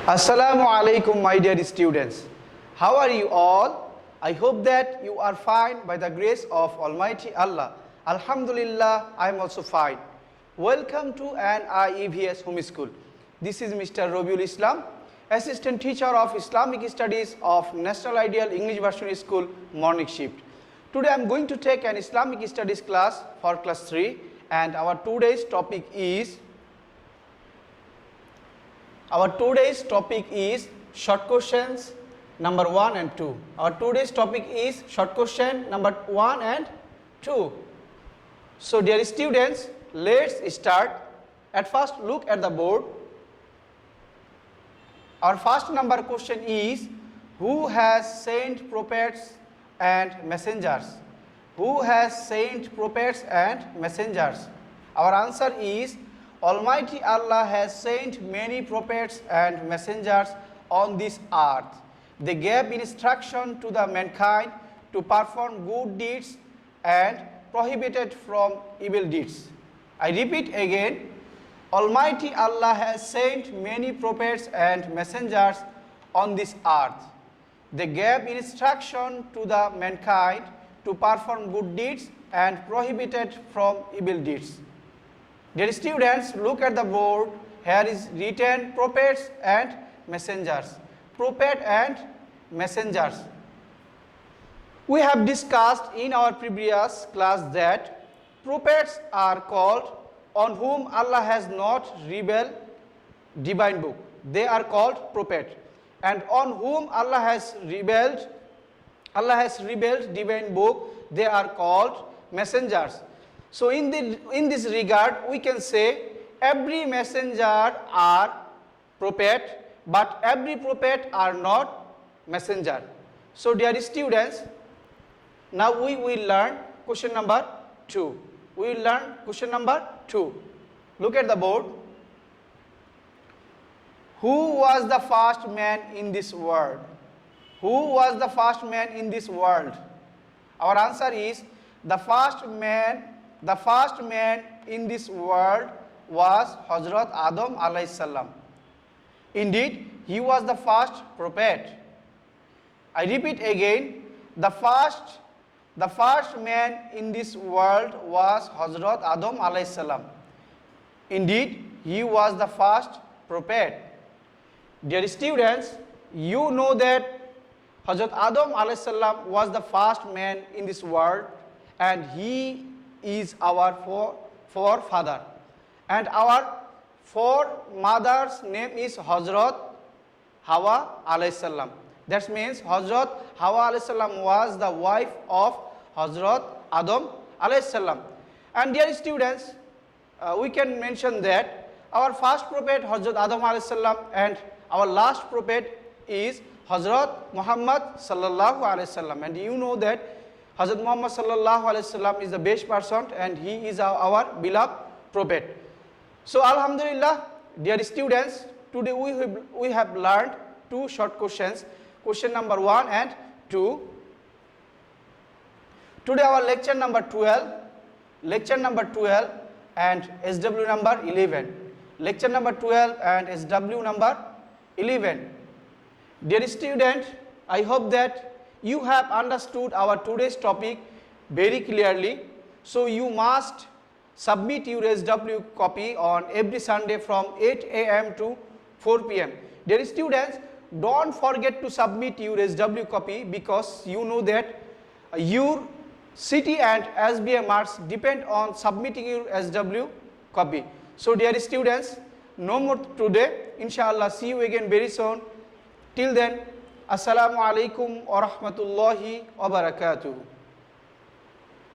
Assalamu alaikum, my dear students. How are you all? I hope that you are fine by the grace of Almighty Allah. Alhamdulillah, I am also fine. Welcome to an IEVS Home School. This is Mr. Robiul Islam, Assistant Teacher of Islamic Studies of National Ideal English Version School, Morning Shift. Today I am going to take an Islamic Studies class for class 3, and our today's topic is short questions number 1 and 2. Our today's topic is short question number 1 and 2. So dear students, let's start. At first look at the board. Our first number question is, who has sent prophets and messengers? Who has sent prophets and messengers? Our answer is, Almighty Allah has sent many prophets and messengers on this earth. They gave instruction to the mankind to perform good deeds and prohibited from evil deeds. I repeat again, Almighty Allah has sent many prophets and messengers on this earth. They gave instruction to the mankind to perform good deeds and prohibited from evil deeds. Dear students, look at the board. Here is written prophets and messengers. Prophet and messengers. We have discussed in our previous class that prophets are called on whom Allah has not revealed divine book. They are called prophet. And on whom Allah has revealed divine book, they are called messengers. So in this regard, we can say every messenger are prophet, but every prophet are not messenger. So dear students, now we will learn question number 2. We will learn question number 2. Look at the board. Who was the first man in this world? Who was the first man in this world? Our answer is, the first man in this world was Hazrat Adam alayhi salam. Indeed, he was the first prophet. I repeat again, the first man in this world was Hazrat Adam alayhi salam. Indeed, he was the first prophet. Dear students, you know that Hazrat Adam alayhi salam was the first man in this world, and he is our forefather, and our foremothers name is Hazrat Hawa alayhi salam. That means Hazrat Hawa alayhi salam was the wife of Hazrat Adam alayhi salam. And dear students, we can mention that our first prophet Hazrat Adam alayhi salam and our last prophet is Hazrat Muhammad sallallahu alayhi salam. And you know that Hazrat Muhammad sallallahu alayhi wasallam is the best person, and he is our beloved prophet. So alhamdulillah, dear students, today we have learned 2 short questions, question number 1 and 2. Today our lecture number 12 and SW number 11. Lecture number 12 and SW number 11. Dear student, I hope that you have understood our today's topic very clearly. So you must submit your SW copy on every Sunday from 8 a.m. to 4 p.m. Dear students, don't forget to submit your SW copy, because you know that your city and SBM marks depend on submitting your SW copy. So dear students, no more today. Inshallah, see you again very soon. Till then, Assalamu alaikum wa rahmatullahi wa barakatuh.